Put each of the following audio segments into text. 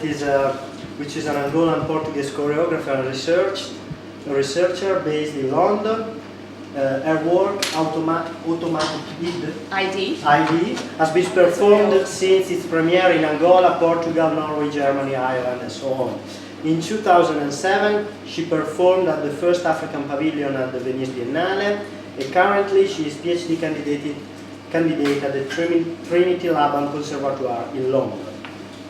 which is an Angolan Portuguese choreographer and researcher based in London. Her work, Automatic ID, has been performed since its premiere in Angola, Portugal, Norway, Germany, Ireland, and so on. In 2007, she performed at the first African Pavilion at the Venice Biennale, and currently she is PhD candidate at the Trinity Laban Conservatoire in London.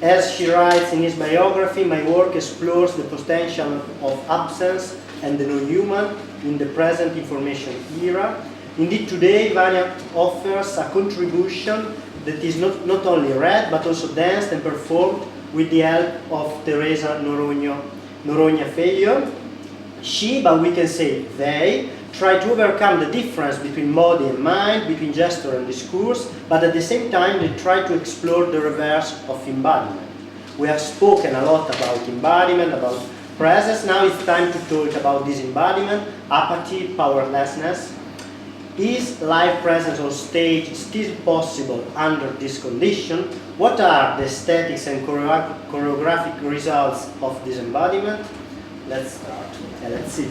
As she writes in his biography, my work explores the potential of absence and the non-human in the present information era. Indeed, today, Vania offers a contribution that is not only read, but also danced and performed with the help of Teresa Noronha Filho. She, but we can say they, try to overcome the difference between body and mind, between gesture and discourse, but at the same time they try to explore the reverse of embodiment. We have spoken a lot about embodiment, about presence. Now it's time to talk about disembodiment, apathy, powerlessness. Is live presence on stage still possible under this condition? What are the aesthetics and choreographic results of disembodiment? Let's start. Let's see.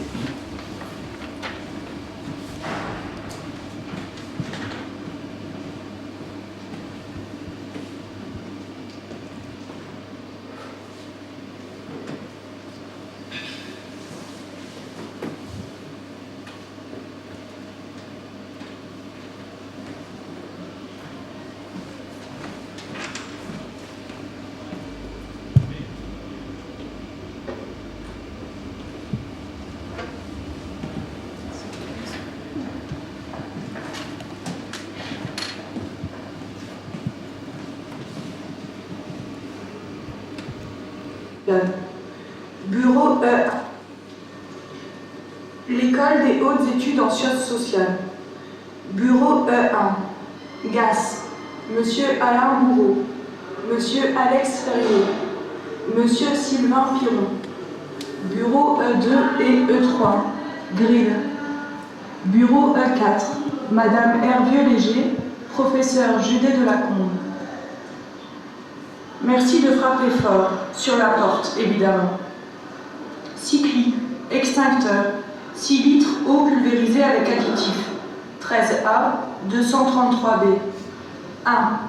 Bureau E. L'école des hautes études en sciences sociales. Bureau E1. GAS. Monsieur Alain Bourreau. Monsieur Alex Ferrier. Monsieur Sylvain Piron. Bureau E2 et E3. Grille. Bureau E4. Madame Hervieux-Léger. Professeur Judet de Lacombe. Merci de frapper fort, sur la porte, évidemment. 6 clés, extincteur, 6 litres eau pulvérisée avec additif. 13A, 233B. 1.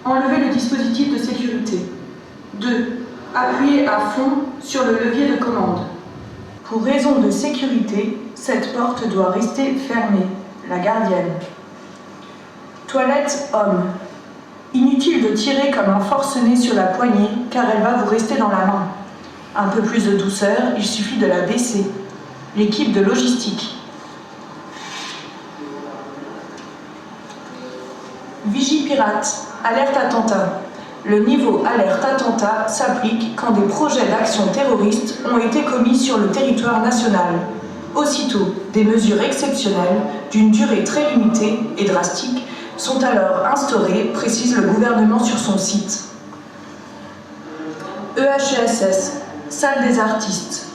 Enlever le dispositif de sécurité. 2. Appuyer à fond sur le levier de commande. Pour raison de sécurité, cette porte doit rester fermée. La gardienne. Toilette homme. Inutile de tirer comme un forcené sur la poignée, car elle va vous rester dans la main. Un peu plus de douceur, il suffit de la baisser. L'équipe de logistique. Vigipirate, alerte attentat. Le niveau alerte attentat s'applique quand des projets d'action terroriste ont été commis sur le territoire national. Aussitôt, des mesures exceptionnelles, d'une durée très limitée et drastique, sont alors instaurées, précise le gouvernement sur son site. EHESS, salle des artistes.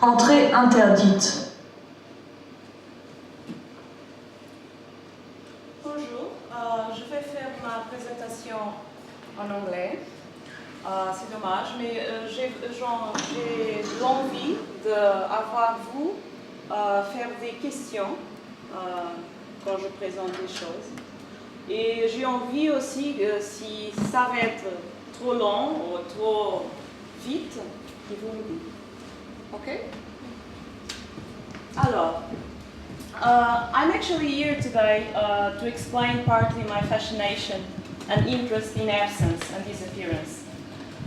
Entrée interdite. Bonjour, je vais faire ma présentation en anglais. C'est dommage, mais j'ai l'envie d'avoir vous faire des questions quand je présente des choses. Et j'ai envie aussi, si ça va être trop long ou trop vite, que vous me dites. OK? Alors, I'm actually here today to explain partly my fascination and interest in absence and disappearance,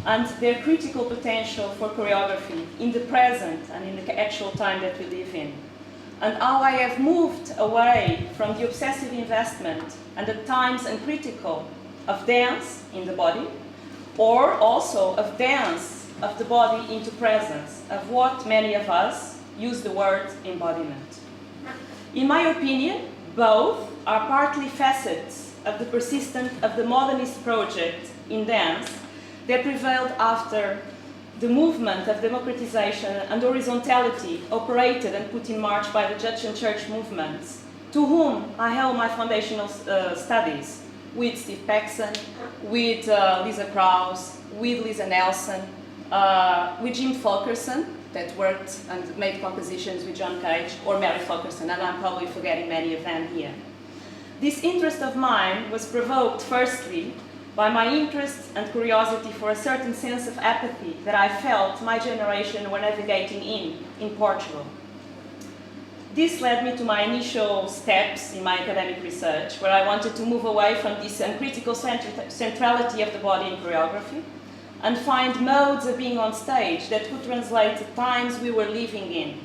and their critical potential for choreography in the present and in the actual time that we live in. And how I have moved away from the obsessive investment and at times uncritical of dance in the body, or also of dance of the body into presence, of what many of us use the word embodiment. In my opinion, both are partly facets of the modernist project in dance that prevailed after the movement of democratization and horizontality operated and put in march by the Judge and Church movements, to whom I owe my foundational studies, with Steve Paxson, with Lisa Krause, with Lisa Nelson, with Jim Fulkerson, that worked and made compositions with John Cage, or Mary Fulkerson, and I'm probably forgetting many of them here. This interest of mine was provoked, firstly, by my interest and curiosity for a certain sense of apathy that I felt my generation were navigating in Portugal. This led me to my initial steps in my academic research, where I wanted to move away from this uncritical centrality of the body in choreography and find modes of being on stage that could translate the times we were living in.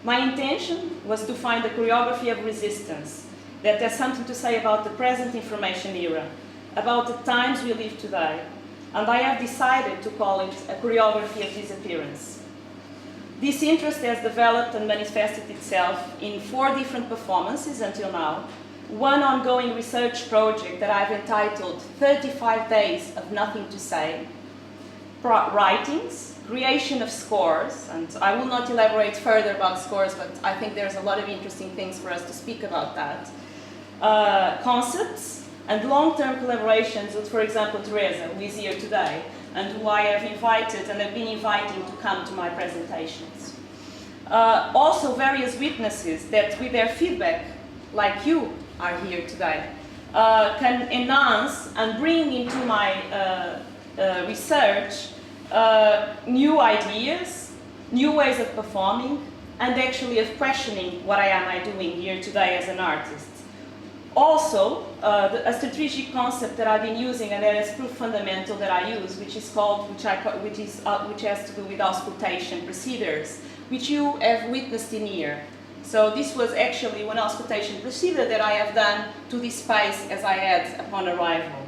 My intention was to find a choreography of resistance that has something to say about the present information era, about the times we live today, and I have decided to call it a choreography of disappearance. This interest has developed and manifested itself in 4 different performances until now, one ongoing research project that I've entitled 35 Days of Nothing to Say, writings, creation of scores, and I will not elaborate further about scores, but I think there's a lot of interesting things for us to speak about that, concepts, and long-term collaborations with, for example, Teresa, who is here today, and who I have invited and have been inviting to come to my presentations. Also various witnesses that with their feedback, like you are here today, can enhance and bring into my research new ideas, new ways of performing, and actually of questioning what am I doing here today as an artist. Also, a strategic concept that I've been using and that is proof fundamental that I use, which is called, which has to do with auscultation procedures, which you have witnessed in here. So this was actually one auscultation procedure that I have done to this space as I had upon arrival.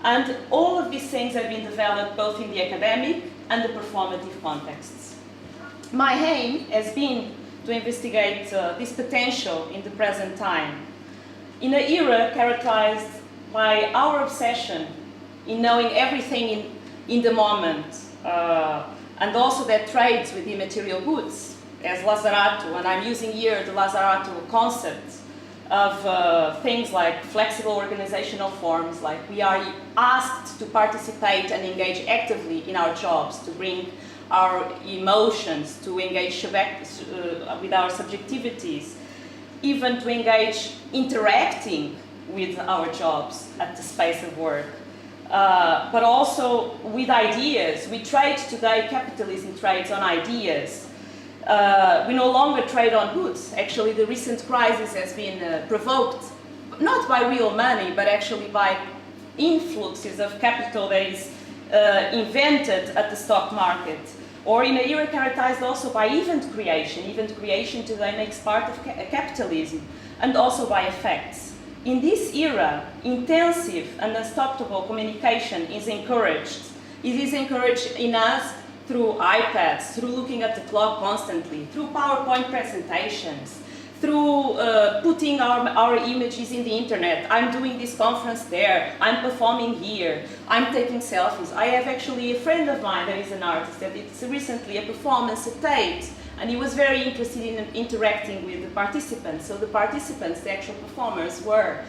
And all of these things have been developed both in the academic and the performative contexts. My aim has been to investigate this potential in the present time, in an era characterized by our obsession in knowing everything in the moment, and also that trades with immaterial goods, as Lazzarato, and I'm using here the Lazzarato concept of things like flexible organizational forms, like we are asked to participate and engage actively in our jobs, to bring our emotions, to engage with our subjectivities, even to engage interacting with our jobs at the space of work. But also with ideas. We trade today, capitalism trades on ideas. We no longer trade on goods. Actually, the recent crisis has been provoked not by real money, but actually by influxes of capital that is invented at the stock market. Or in a era characterized also by event creation. Event creation today makes part of capitalism, and also by effects. In this era, intensive and unstoppable communication is encouraged. It is encouraged in us through iPads, through looking at the clock constantly, through PowerPoint presentations, through putting our images in the internet. I'm doing this conference there, I'm performing here, I'm taking selfies. I have actually a friend of mine that is an artist that did recently a performance at Tate, and he was very interested in interacting with the participants. So the participants, the actual performers, were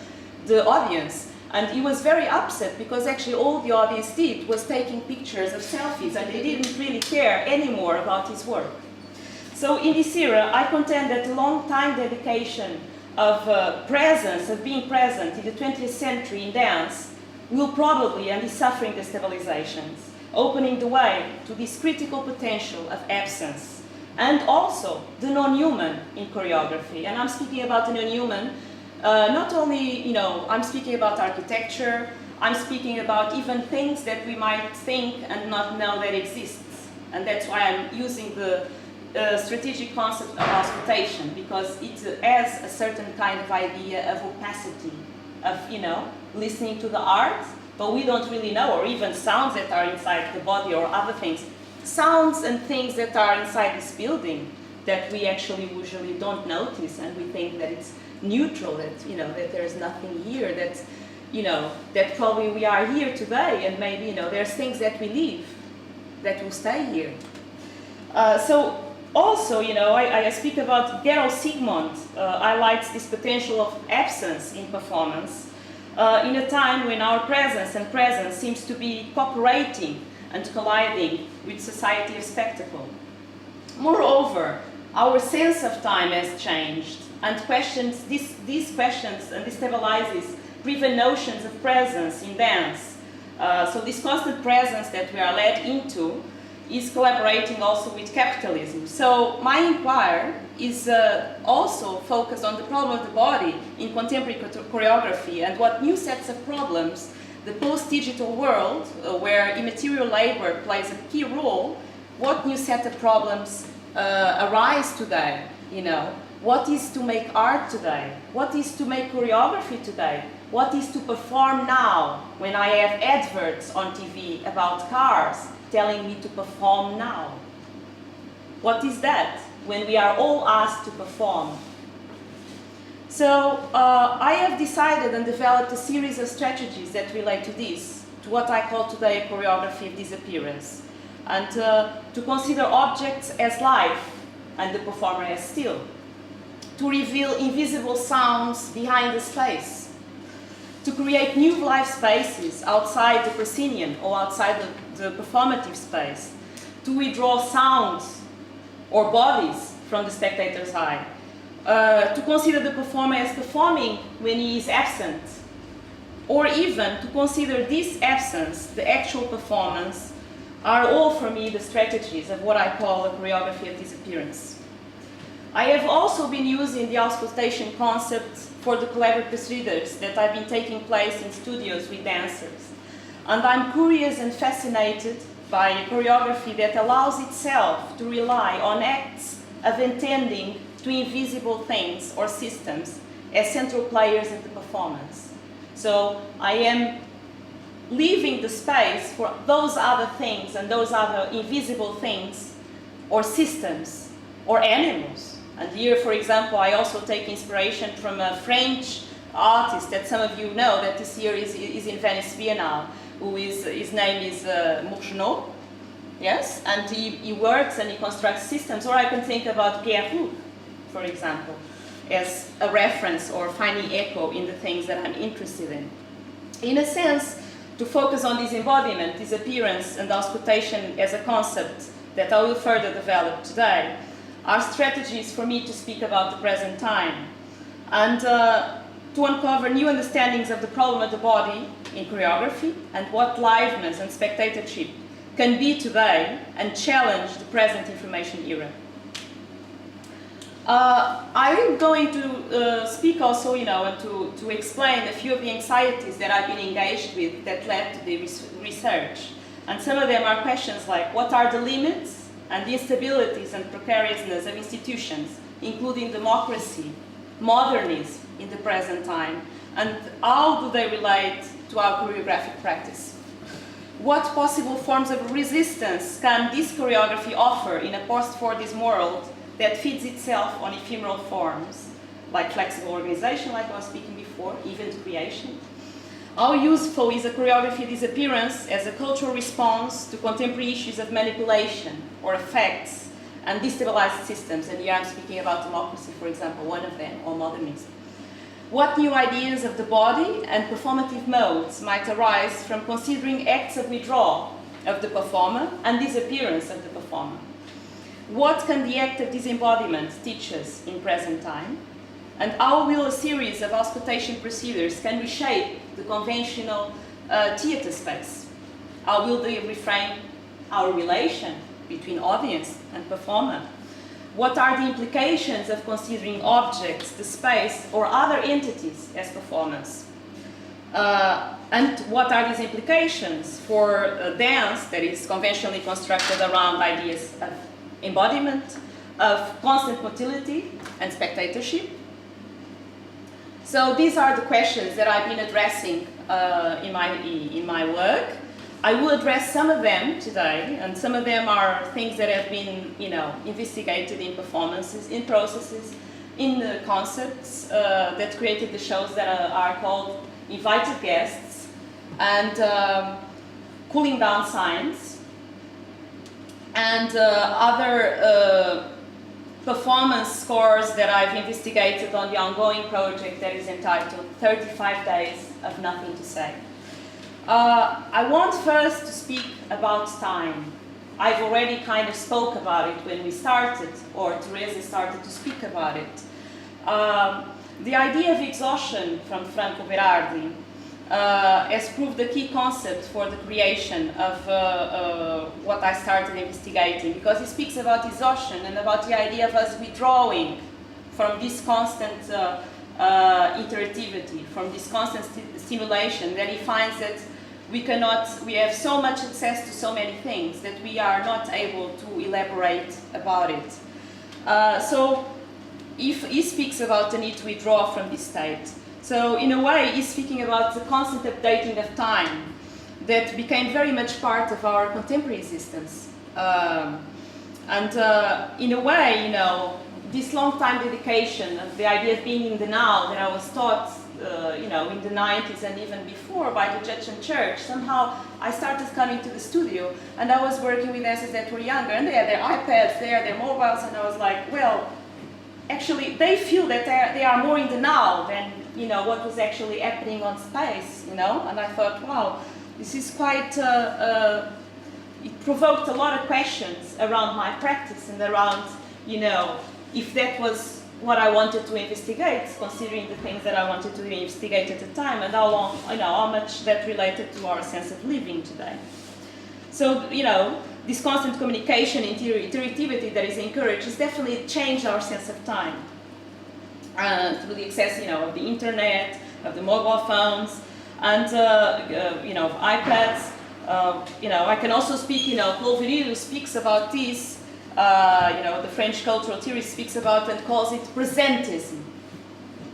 the audience. And he was very upset because actually all the audience did was taking pictures of selfies, and they didn't really care anymore about his work. So in this era, I contend that the long time dedication of presence, of being present in the 20th century in dance, will probably, and is suffering destabilizations, opening the way to this critical potential of absence, and also the non-human in choreography. And I'm speaking about the non-human, not only, I'm speaking about architecture, I'm speaking about even things that we might think and not know that exists. And that's why I'm using the strategic concept of auscultation, because it has a certain kind of idea of opacity, of, listening to the art, but we don't really know, or even sounds that are inside the body or other things. Sounds and things that are inside this building that we actually usually don't notice, and we think that it's neutral, that, that there's nothing here, that, that probably we are here today, and maybe, there's things that we leave that will stay here. So also, I speak about Gerald Sigmund highlights this potential of absence in performance, in a time when our presence seems to be cooperating and colliding with society of spectacle. Moreover, our sense of time has changed and these questions and destabilizes previous notions of presence in dance. So this constant presence that we are led into is collaborating also with capitalism. So my inquiry is also focused on the problem of the body in contemporary choreography and what new sets of problems the post-digital world, where immaterial labor plays a key role, what new set of problems arise today, you know? What is to make art today? What is to make choreography today? What is to perform now when I have adverts on TV about cars telling me to perform now? What is that when we are all asked to perform? So I have decided and developed a series of strategies that relate to this, to what I call today a choreography of disappearance, and to consider objects as life and the performer as still, to reveal invisible sounds behind the space, to create new life spaces outside the proscenium or outside the performative space, to withdraw sounds or bodies from the spectator's eye, to consider the performer as performing when he is absent, or even to consider this absence, the actual performance, are all for me the strategies of what I call a choreography of disappearance. I have also been using the auscultation concept for the collaborative procedures that have been taking place in studios with dancers. And I'm curious and fascinated by a choreography that allows itself to rely on acts of intending to invisible things or systems as central players in the performance. So I am leaving the space for those other things and those other invisible things or systems or animals. And here, for example, I also take inspiration from a French artist that some of you know that this year is in Venice Biennale, his name is Mourgenot, yes? And he works and he constructs systems. Or I can think about Guerrero, for example, as a reference or finding echo in the things that I'm interested in. In a sense, to focus on this embodiment, disappearance, and auscultation as a concept that I will further develop today, are strategies for me to speak about the present time and to uncover new understandings of the problem of the body in choreography and what liveness and spectatorship can be today and challenge the present information era. I'm going to speak also, you know, and to explain a few of the anxieties that I've been engaged with that led to the research. And some of them are questions like, what are the limits and the instabilities and precariousness of institutions, including democracy, modernism in the present time, and how do they relate to our choreographic practice? What possible forms of resistance can this choreography offer in a post-Fordism world that feeds itself on ephemeral forms, like flexible organization, like I was speaking before, event creation? How useful is a choreography disappearance as a cultural response to contemporary issues of manipulation or effects and destabilized systems? And here I'm speaking about democracy, for example, one of them, or modernism. What new ideas of the body and performative modes might arise from considering acts of withdrawal of the performer and disappearance of the performer? What can the act of disembodiment teach us in present time? And how will a series of auscultation procedures can reshape the conventional theater space? How will they reframe our relation between audience and performer? What are the implications of considering objects, the space, or other entities as performance? And what are these implications for a dance that is conventionally constructed around ideas of embodiment, of constant motility and spectatorship? So these are the questions that I've been addressing in my work. I will address some of them today, and some of them are things that have been, you know, investigated in performances, in processes, in the concepts that created the shows that are called invited guests and cooling down signs, and other performance scores that I've investigated on the ongoing project that is entitled 35 Days of Nothing to Say. I want first to speak about time. I've already kind of spoke about it when we started, or Teresa started to speak about it. The idea of exhaustion from Franco Berardi has proved the key concept for the creation of what I started investigating, because he speaks about exhaustion and about the idea of us withdrawing from this constant iterativity, from this constant stimulation, that he finds that we have so much access to so many things that we are not able to elaborate about it. So if he speaks about the need to withdraw from this state. So in a way, he's speaking about the constant updating of time that became very much part of our contemporary existence. In a way, you know, this long time dedication of the idea of being in the now that I was taught, you know, in the 90s and even before by the Judson Church, somehow I started coming to the studio and I was working with EHESS that were younger, and they had their iPads, they had their mobiles, and I was like, well, actually they feel that they are more in the now than, you know, what was actually happening on space, you know. And I thought, wow, this is quite, it provoked a lot of questions around my practice and around, you know, if that was what I wanted to investigate, considering the things that I wanted to investigate at the time, and how long, you know, how much that related to our sense of living today. So, you know, this constant communication and iterativity that is encouraged has definitely changed our sense of time. Through the access, you know, of the internet, of the mobile phones, and, you know, of iPads. You know, I can also speak, you know, Paul Virilio speaks about this, you know, the French cultural theory speaks about and calls it presentism,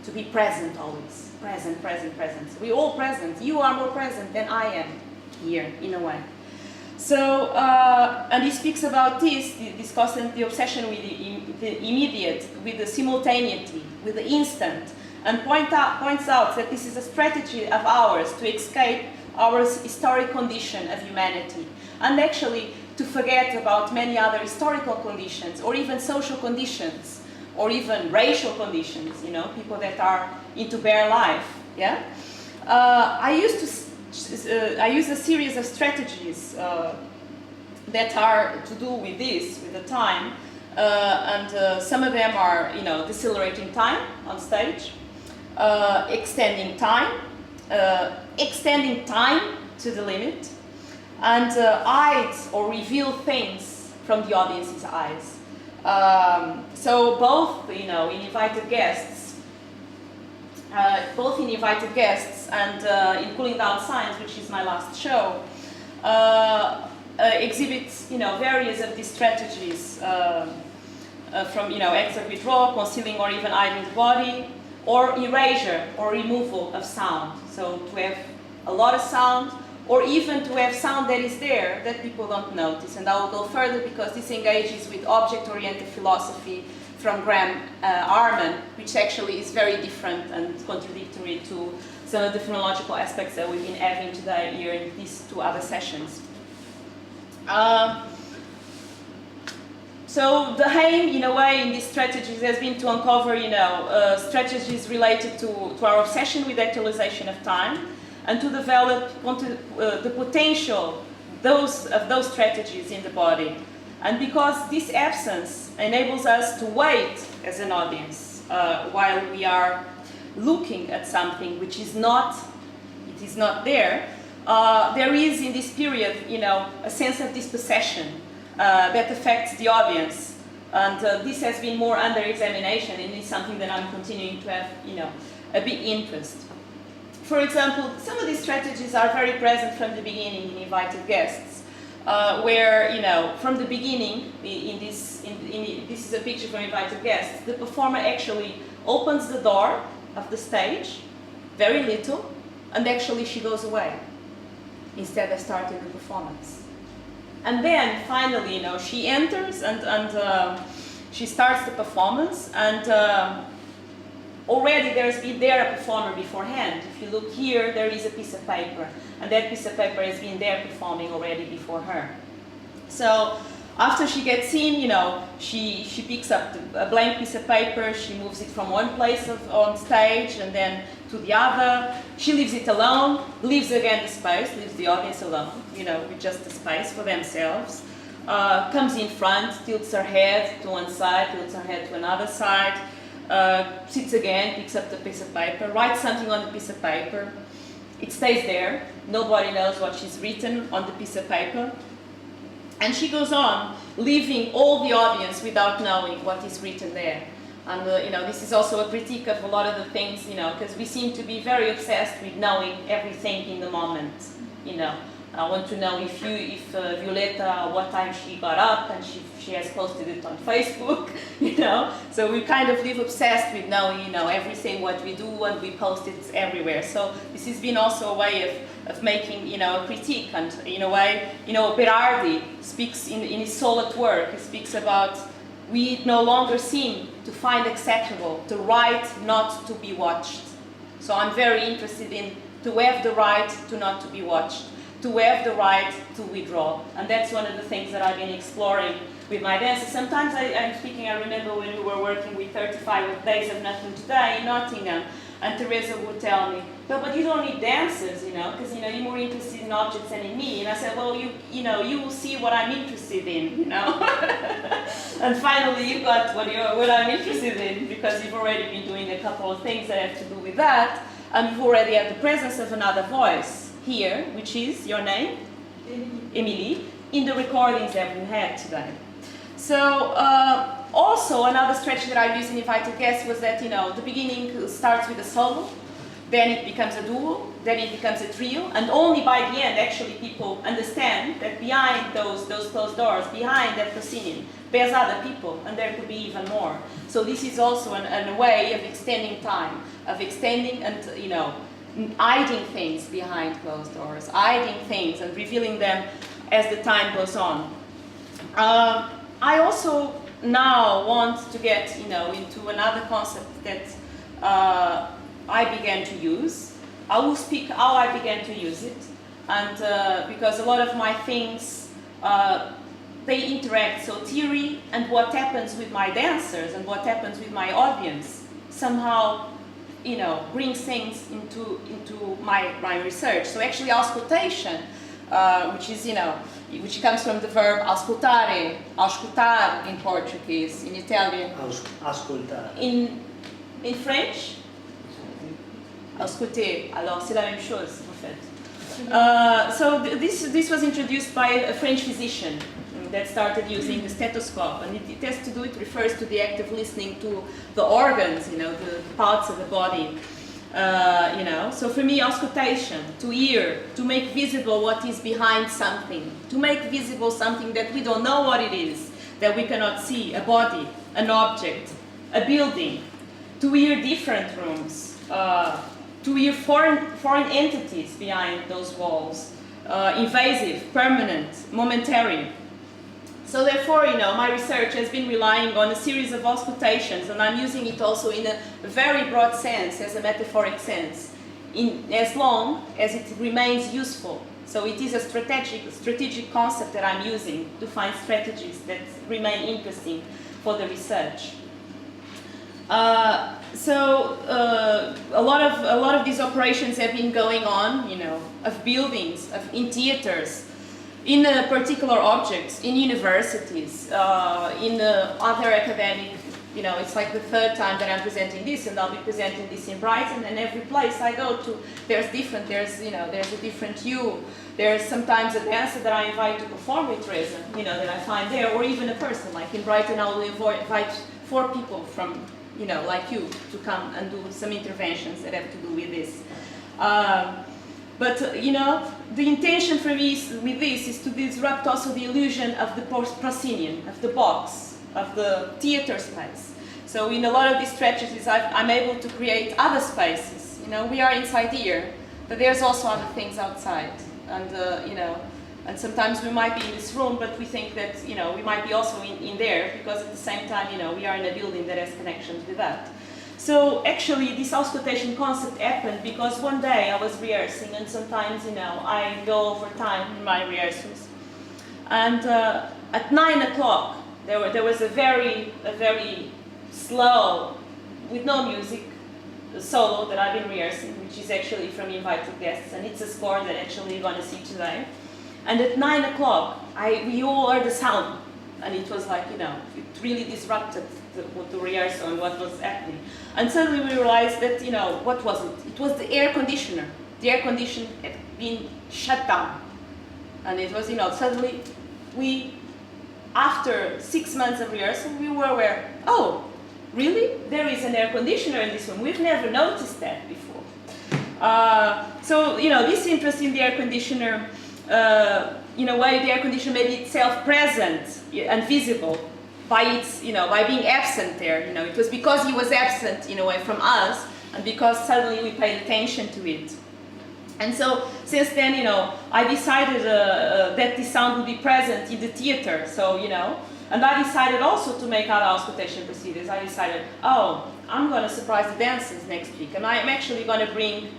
to be present always, present, present, present. We're all present. You are more present than I am here, in a way. So, and he speaks about this constant, the obsession with the immediate, with the simultaneity, with the instant, and points out that this is a strategy of ours to escape our historic condition of humanity, and actually to forget about many other historical conditions, or even social conditions, or even racial conditions, you know, people that are into bare life, yeah? I use a series of strategies that are to do with this, with the time, and some of them are, you know, decelerating time on stage, extending time to the limit, and hide or reveal things from the audience's eyes. So both, you know, in invited guests, and in Cooling Down Signs, which is my last show, exhibits, you know, various of these strategies from, you know, acts of withdrawal, concealing or even hiding the body, or erasure or removal of sound. So to have a lot of sound, or even to have sound that is there that people don't notice. And I will go further because this engages with object-oriented philosophy from Graham Harman, which actually is very different and contradictory to some of the phenomenological aspects that we've been having today here in these two other sessions. So the aim, in a way, in these strategies has been to uncover, you know, strategies related to our obsession with actualization of time, and to develop the potential of those strategies in the body. And because this absence enables us to wait as an audience while we are looking at something which is not there, there is in this period, you know, a sense of dispossession that affects the audience. And this has been more under examination, and it's something that I'm continuing to have, you know, a big interest. For example, some of these strategies are very present from the beginning in invited guests, where, you know, from the beginning, this is a picture from invited guests, the performer actually opens the door of the stage, very little, and actually she goes away, instead of starting the performance. And then, finally, you know, she enters and she starts the performance, and already there's been there a performer beforehand. If you look here, there is a piece of paper, and that piece of paper has been there performing already before her. So After she gets in, you know, she picks up a blank piece of paper, she moves it from one place on stage and then to the other. She leaves it alone, leaves again the space, leaves the audience alone, you know, with just the space for themselves. Comes in front, tilts her head to one side, tilts her head to another side, sits again, picks up the piece of paper, writes something on the piece of paper. It stays there. Nobody knows what she's written on the piece of paper. And she goes on, leaving all the audience without knowing what is written there. And you know, this is also a critique of a lot of the things, you know, because we seem to be very obsessed with knowing everything in the moment, you know. I want to know if Violeta, what time she got up, and she has posted it on Facebook, you know. So we kind of live obsessed with knowing, you know, everything what we do, and we post it everywhere. So this has been also a way of making, you know, a critique, and in a way, you know, Berardi speaks in his Soul at Work. He speaks about we no longer seem to find acceptable to write not to be watched. So I'm very interested in to have the right to not to be watched, to have the right to withdraw. And that's one of the things that I've been exploring with my dances. Sometimes I'm speaking, I remember when we were working with 35 Days of Nothing Today in Nottingham, and Teresa would tell me, no, but you don't need dancers, you know, because, you know, you're more interested in objects than in me. And I said, well, you know, you will see what I'm interested in, you know. And finally you got what I'm interested in, because you've already been doing a couple of things that have to do with that, and you've already had the presence of another voice here, which is your name? Emily, in the recordings that we had today. So also another stretch that I used in Invited Guests was that, you know, the beginning starts with a solo, then it becomes a duo, then it becomes a trio, and only by the end actually people understand that behind those closed doors, behind that proscenium, there's other people, and there could be even more. So this is also a way of extending time, of extending and, you know, hiding things behind closed doors, hiding things and revealing them as the time goes on. I also now want to get, you know, into another concept that I began to use. I will speak how I began to use it, and because a lot of my things, they interact, so theory and what happens with my dancers and what happens with my audience somehow, you know, brings things into my research. So actually auscultation, which is, you know, which comes from the verb ascoltare, auscultar in Portuguese, in Italian. Ascoltare. In French? Ausculter, alors c'est la même chose en fait. So this was introduced by a French physician that started using the stethoscope, and it has to do, it refers to the act of listening to the organs, you know, the parts of the body. You know, so for me, auscultation, to hear, to make visible what is behind something, to make visible something that we don't know what it is, that we cannot see, a body, an object, a building, to hear different rooms, to hear foreign entities behind those walls, invasive, permanent, momentary. So therefore, you know, my research has been relying on a series of auscultations, and I'm using it also in a very broad sense, as a metaphoric sense, as long as it remains useful. So it is a strategic concept that I'm using to find strategies that remain interesting for the research. So a lot of these operations have been going on, you know, of buildings, in theaters, in particular objects, in universities, in other academic, you know, it's like the third time that I'm presenting this, and I'll be presenting this in Brighton, and every place I go to, there's a different hue. There's sometimes a dancer that I invite to perform with Teresa, you know, that I find there, or even a person, like in Brighton I will invite 4 people from, you know, like you, to come and do some interventions that have to do with this. But you know, the intention for me with this is to disrupt also the illusion of the proscenium, of the box, of the theater space. So in a lot of these stretches, I'm able to create other spaces. You know, we are inside here, but there's also other things outside. And you know, and sometimes we might be in this room, but we think that, you know, we might be also in there, because at the same time, you know, we are in a building that has connections with that. So actually, this auscultation concept happened because one day I was rehearsing, and sometimes, you know, I go over time in my rehearsals. And at 9 o'clock, there was a very slow, with no music, solo that I've been rehearsing, which is actually from invited guests, and it's a score that actually you're going to see today. And at 9 o'clock, we all heard the sound, and it was like, you know, it really disrupted the rehearsal and what was happening. And suddenly we realized that, you know, what was it? It was the air conditioner. The air conditioner had been shut down. And it was, you know, suddenly after 6 months of rehearsal, we were aware, oh, really? There is an air conditioner in this room. We've never noticed that before. So, you know, this interest in the air conditioner, in a way, the air conditioner made itself present and visible by its, you know, by being absent there. You know, it was because he was absent in a way from us, and because suddenly we paid attention to it. And so, since then, you know, I decided that this sound would be present in the theater. So, you know. And I decided also to make other auscultation procedures. I decided, oh, I'm going to surprise the dancers next week. And I'm actually going to bring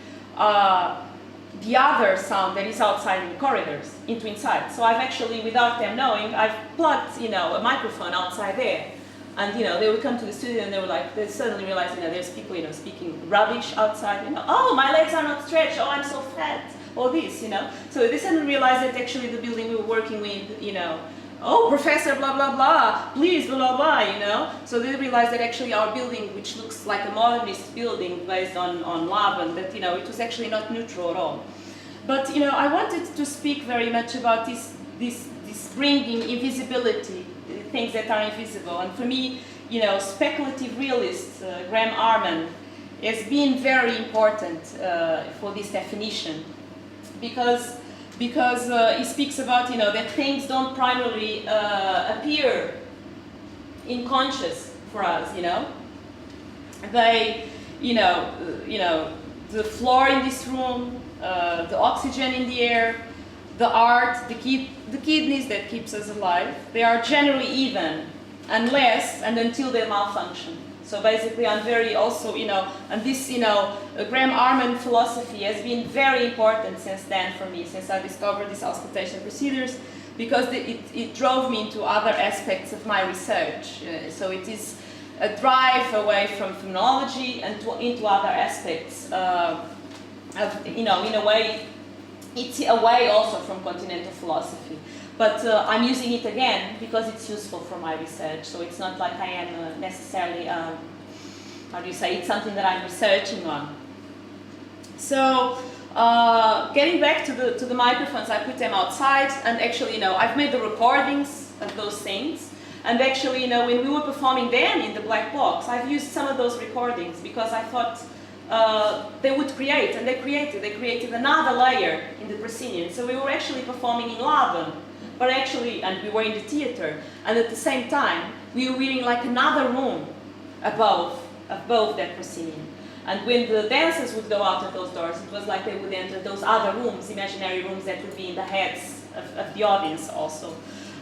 the other sound that is outside in the corridors into inside. So I've actually, without them knowing, I've plugged, you know, a microphone outside there. And, you know, they would come to the studio and they were like, they suddenly realized, you know, there's people, you know, speaking rubbish outside, you know, oh, my legs are not stretched, oh, I'm so fat, all this, you know. So they suddenly realized that actually the building we were working with, you know, oh, professor, blah, blah, blah, please, blah, blah, blah, you know. So they realized that actually our building, which looks like a modernist building based on Laban, that, you know, it was actually not neutral at all. But, you know, I wanted to speak very much about this bringing invisibility, things that are invisible. And for me, you know, speculative realist, Graham Arman, has been very important for this definition. Because he speaks about, you know, that things don't primarily appear in conscious for us, you know. They, you know, the floor in this room, the oxygen in the air, the art, the kidneys that keeps us alive, they are generally even, unless and until they malfunction. So basically, I'm very also, you know, and this, you know, Graham Arman philosophy has been very important since then for me, since I discovered these auscultation procedures, because it drove me into other aspects of my research. So it is a drive away from phenomenology and into other aspects of, you know, in a way, it's away also from continental philosophy. But I'm using it again because it's useful for my research. So it's not like I am necessarily, how do you say, it's something that I'm researching on. So getting back to the microphones, I put them outside, and actually, you know, I've made the recordings of those things. And actually, you know, when we were performing then in the black box, I've used some of those recordings because I thought they would create, and they created another layer in the proscenium. So we were actually performing in Laban, but actually, and we were in the theater, and at the same time, we were in like another room above that proscenium. And when the dancers would go out of those doors, it was like they would enter those other rooms, imaginary rooms that would be in the heads of the audience also.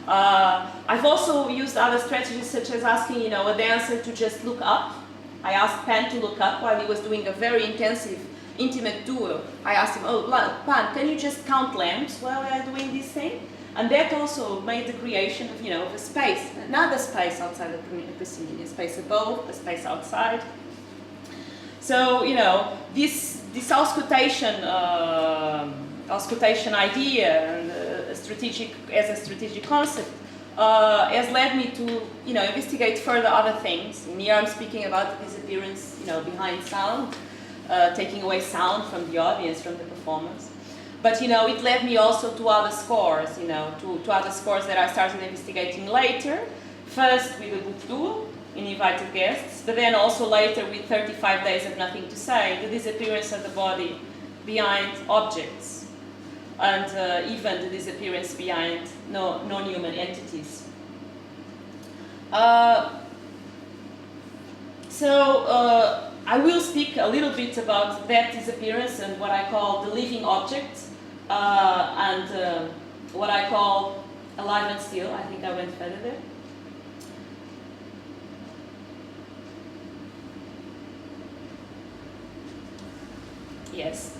I've also used other strategies, such as asking, you know, a dancer to just look up. I asked Pan to look up while he was doing a very intensive, intimate duo. I asked him, oh, Pan, can you just count lamps while we are doing this thing? And that also made the creation of, you know, of a space, another space outside the proscenium, a space above, a space outside. So, you know, this auscultation idea and as a strategic concept has led me to, you know, investigate further other things. And here I'm speaking about the disappearance, you know, behind sound, taking away sound from the audience, from the performance. But, you know, it led me also to other scores, you know, to other scores that I started investigating later. First with the book duo in invited guests, but then also later with 35 Days of Nothing to Say, the disappearance of the body behind objects, and even the disappearance behind non-human entities. I will speak a little bit about that disappearance and what I call the living object, and what I call alive and still. I think I went further there. Yes.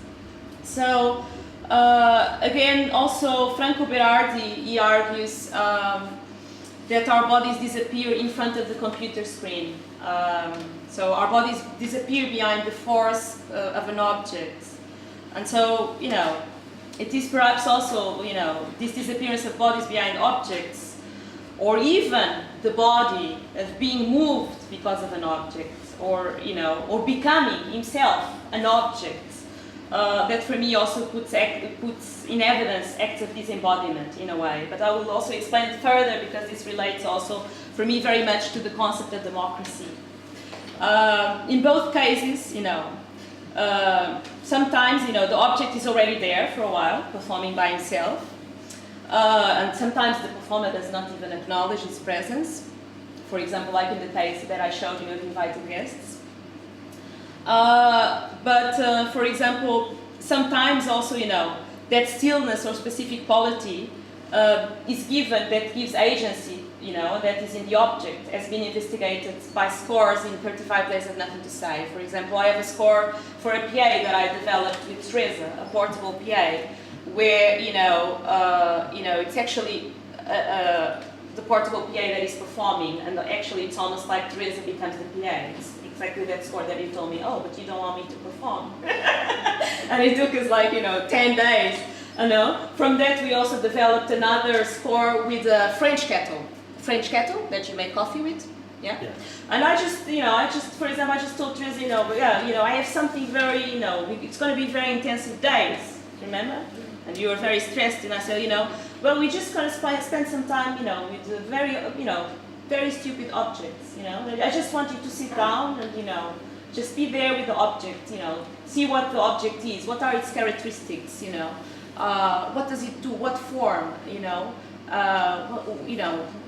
So again, also Franco Berardi, he argues that our bodies disappear in front of the computer screen. So our bodies disappear behind the force of an object. And so, you know, it is perhaps also, you know, this disappearance of bodies behind objects, or even the body of being moved because of an object, or, you know, or becoming himself an object, that for me also puts in evidence acts of disembodiment in a way. But I will also explain it further because this relates also for me very much to the concept of democracy. In both cases, you know, sometimes, you know, the object is already there for a while, performing by himself, and sometimes the performer does not even acknowledge his presence. For example, like in the case that I showed you of invited guests. But for example, sometimes also, you know, that stillness or specific quality is given, that gives agency, you know, that is in the object, has been investigated by scores in 35 Days of Nothing to Say. For example, I have a score for a PA that I developed with Teresa, a portable PA, where, you know, it's actually the portable PA that is performing, and actually it's almost like Teresa becomes the PA. It's exactly that score that you told me, oh, but you don't want me to perform. And it took us like, you know, 10 days. You know. From that we also developed another score with a French kettle that you make coffee with. Yeah? Yeah. And I just, you know, for example, I just told Teresa, you know, yeah, you know, I have something very, you know, it's going to be very intensive days, remember? And you were very stressed, and I said, you know, well, we're just going to spend some time, you know, with very, you know, very stupid objects, you know. I just want you to sit down and, you know, just be there with the object, you know, see what the object is, what are its characteristics, you know, what does it do, what form, you know,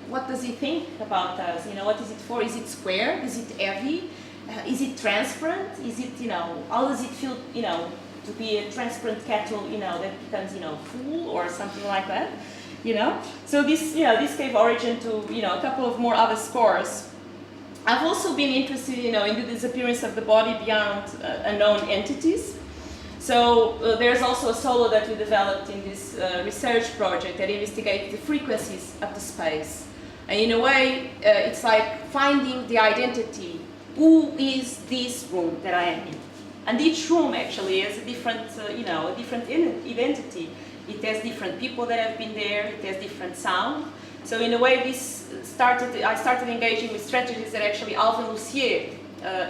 what does it think about us, you know, what is it for, is it square, is it heavy, is it transparent, is it, you know, how does it feel, you know, to be a transparent kettle, you know, that becomes, you know, full or something like that, you know. So this, you know, this gave origin to, you know, a couple of more other scores. I've also been interested, you know, in the disappearance of the body beyond unknown entities. So there's also a solo that we developed in this research project that investigates the frequencies of the space. And in a way, it's like finding the identity. Who is this room that I am in? And each room actually has a different, you know, a different identity. It has different people that have been there. It has different sound. So in a way, I started engaging with strategies that actually Alvin Lucier,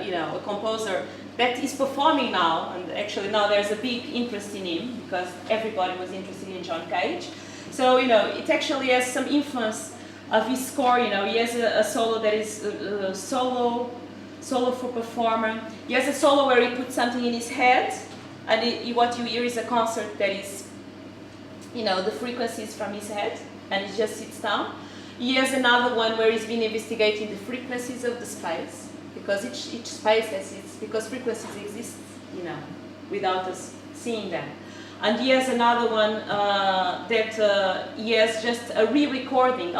you know, a composer that is performing now, and actually now there's a big interest in him because everybody was interested in John Cage. So, you know, it actually has some influence of his score. You know, he has a solo that is solo for performer. He has a solo where he puts something in his head, and what you hear is a concert that is, you know, the frequencies from his head, and he just sits down. He has another one where he's been investigating the frequencies of the space, because each space has its, because frequencies exist, you know, without us seeing them. And he has another one that he has just a re-recording.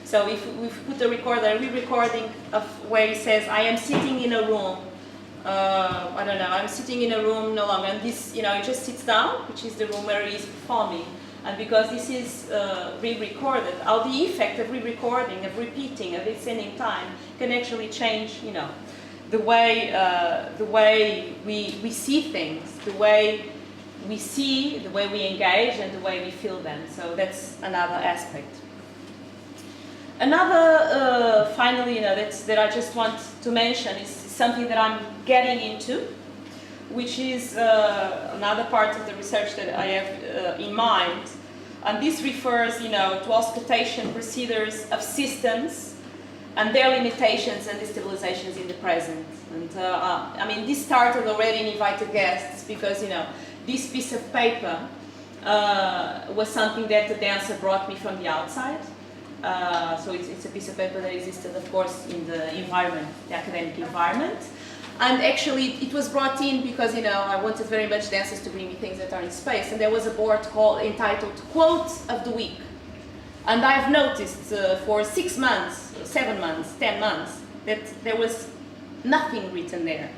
So if we put a re-recording of where he says, I am sitting in a room, I don't know, I'm sitting in a room no longer, and this, you know, he just sits down, which is the room where he is performing. And because this is re-recorded, how the effect of re-recording, of repeating, of extending time can actually change, you know, the way we see things, the way we see, the way we engage, and the way we feel them. So that's another aspect. Another, finally, you know, that I just want to mention is something that I'm getting into, which is another part of the research that I have in mind. And this refers, you know, to auscultation procedures of systems and their limitations and destabilizations in the present. And I mean, this started already in Invited Guests because, you know, this piece of paper was something that the dancer brought me from the outside. So it's a piece of paper that existed, of course, in the environment, the academic environment. And actually, it was brought in because, you know, I wanted very much dancers to bring me things that are in space. And there was a board entitled Quotes of the Week. And I've noticed for 6 months, 7 months, 10 months, that there was nothing written there.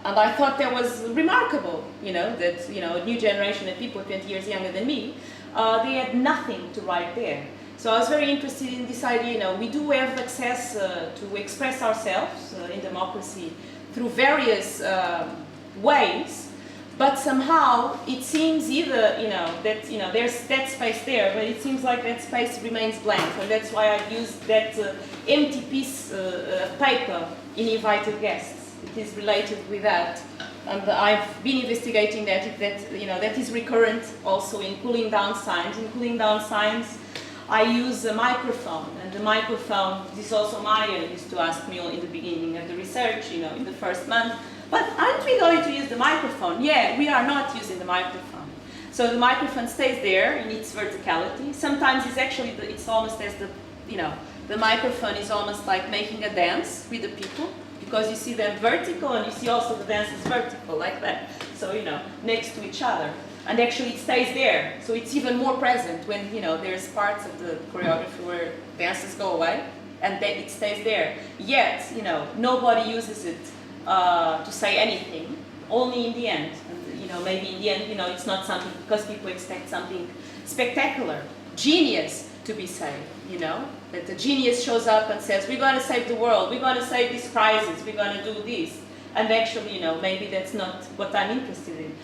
And I thought that was remarkable, you know, that, you know, a new generation of people 20 years younger than me, they had nothing to write there. So I was very interested in this idea, you know, we do have access to express ourselves in democracy through various ways, but somehow it seems either, you know, that, you know, there's that space there, but it seems like that space remains blank, and that's why I used that empty piece of paper in invited guests. It is related with that. And I've been investigating that, you know, that is recurrent also in cooling down signs. In cooling down signs, I use a microphone, and the microphone, this also Maya used to ask me in the beginning of the research, you know, in the first month, but aren't we going to use the microphone? Yeah, we are not using the microphone. So the microphone stays there in its verticality. Sometimes it's actually, it's almost as the, you know, the microphone is almost like making a dance with the people, because you see them vertical and you see also the dancers vertical, like that. So, you know, next to each other. And actually it stays there. So it's even more present when, you know, there's parts of the choreography where dances go away and then it stays there. Yet, you know, nobody uses it to say anything, only in the end. And, you know, maybe in the end, you know, it's not something, because people expect something spectacular, genius to be said, you know, that the genius shows up and says, we're going to save the world, we're going to save this crisis, we're going to do this. And actually, you know, maybe that's not what I'm interested in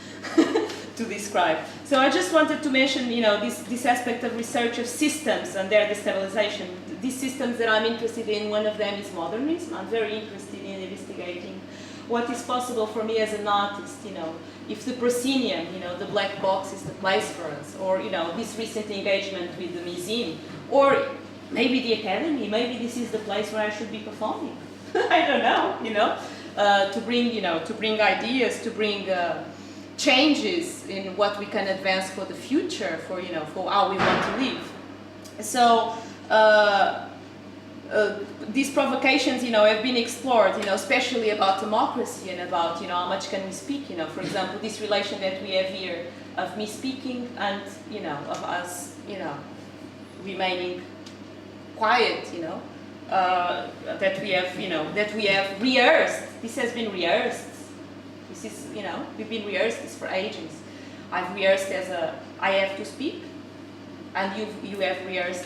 to describe. So I just wanted to mention, you know, this aspect of research of systems and their destabilization. These systems that I'm interested in, one of them is modernism. I'm very interested in investigating what is possible for me as an artist, you know, if the proscenium, you know, the black box is the place for us, or, you know, this recent engagement with the museum, or maybe the academy, maybe this is the place where I should be performing. I don't know, you know, to bring, you know, to bring ideas, to bring changes in what we can advance for the future, for, you know, for how we want to live. So these provocations, you know, have been explored, you know, especially about democracy and about, you know, how much can we speak, you know, for example, this relation that we have here of me speaking and, you know, of us, you know, remaining quiet, you know, that we have, you know, that we have rehearsed. This has been rehearsed. This is, you know, we've been rehearsed this for ages. I've rehearsed as a, I have to speak, and you have rehearsed,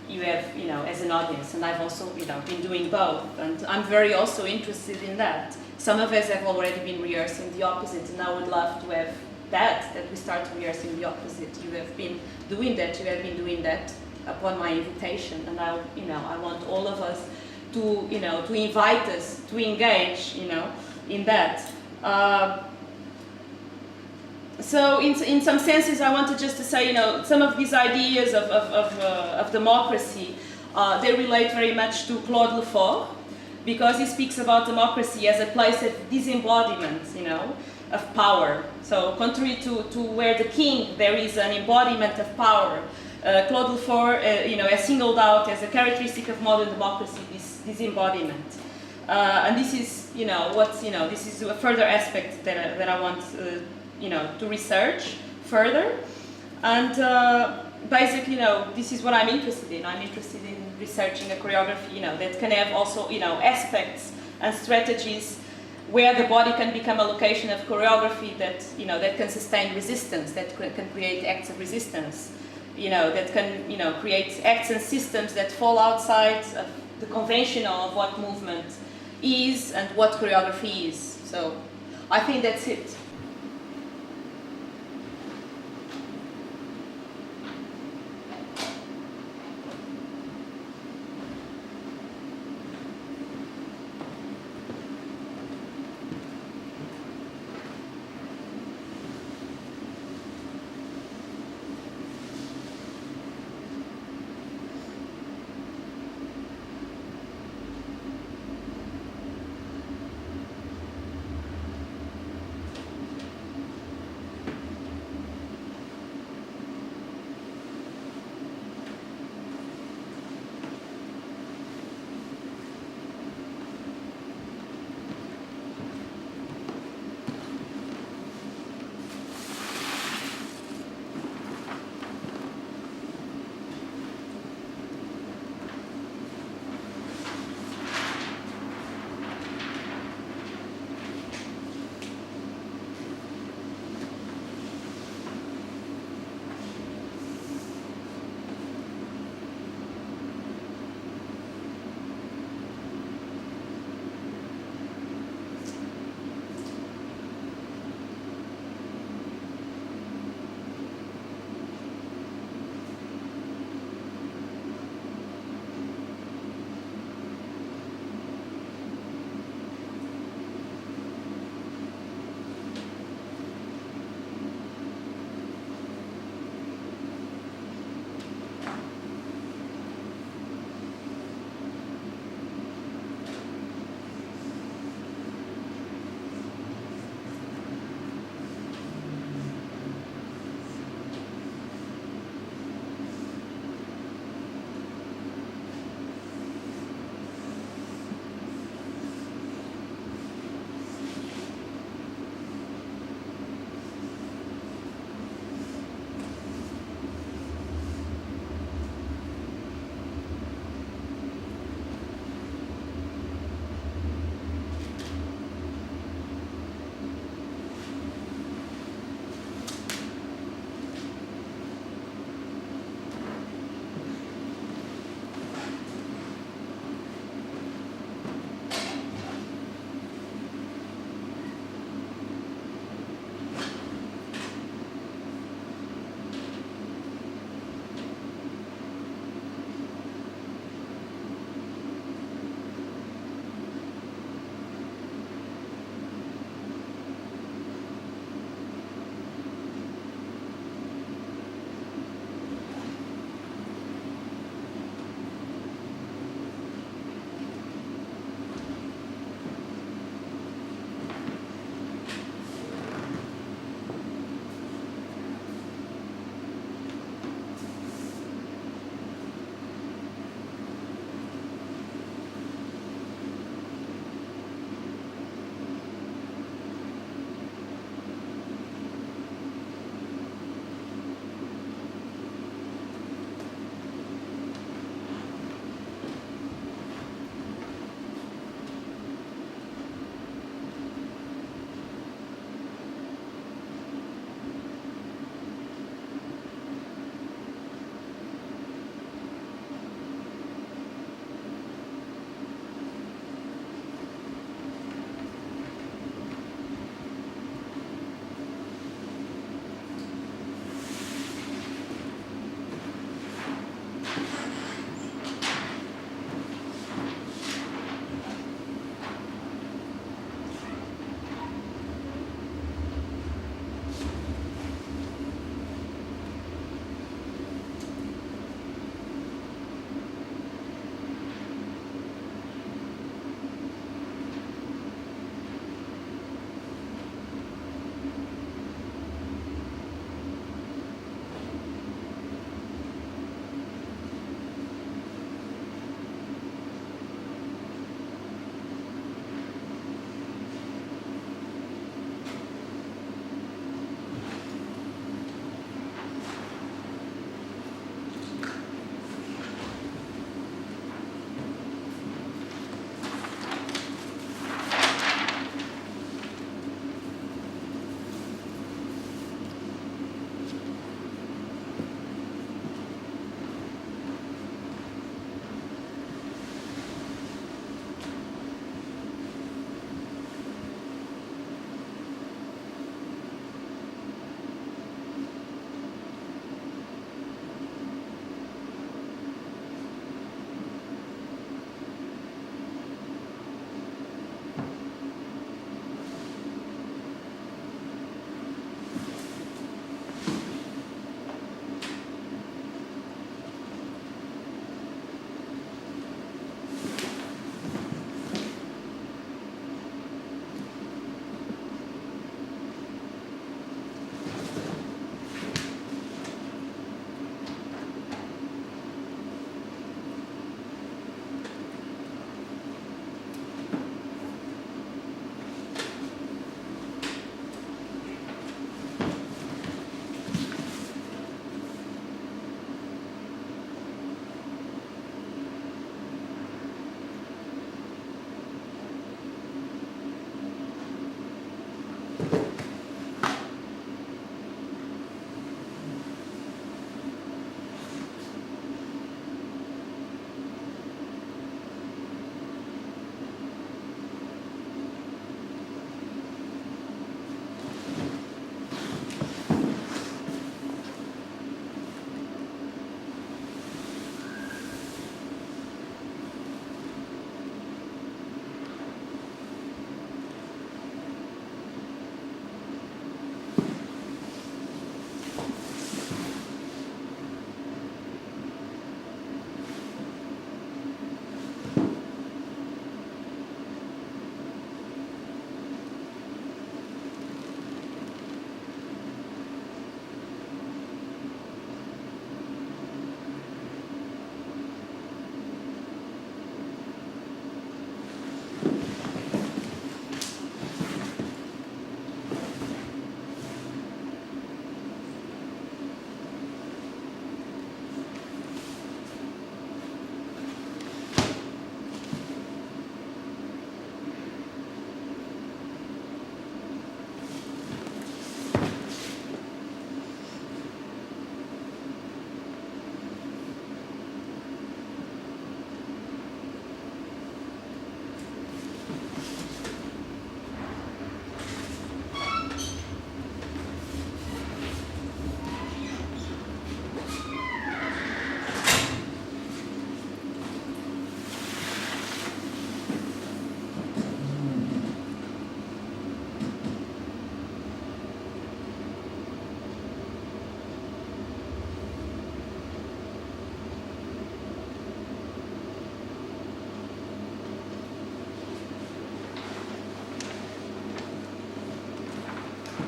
you have, you know, as an audience, and I've also, you know, been doing both, and I'm very also interested in that. Some of us have already been rehearsing the opposite, and I would love to have that we start rehearsing the opposite. You have been doing that, you have been doing that upon my invitation, and I, you know, I want all of us to, you know, to invite us to engage, you know, in that. So in some senses, I wanted just to say, you know, some of these ideas of democracy, they relate very much to Claude Lefort, because he speaks about democracy as a place of disembodiment, you know, of power. So contrary to where the king, there is an embodiment of power. Claude Lefort, you know, has singled out as a characteristic of modern democracy this embodiment. And this is, you know, this is a further aspect that I want, you know, to research further. And basically, you know, this is what I'm interested in. I'm interested in researching a choreography, you know, that can have also, you know, aspects and strategies where the body can become a location of choreography that, you know, that can sustain resistance, that can create acts of resistance, you know, that can, you know, create acts and systems that fall outside of the conventional of what movement is and what choreography is. So I think that's it.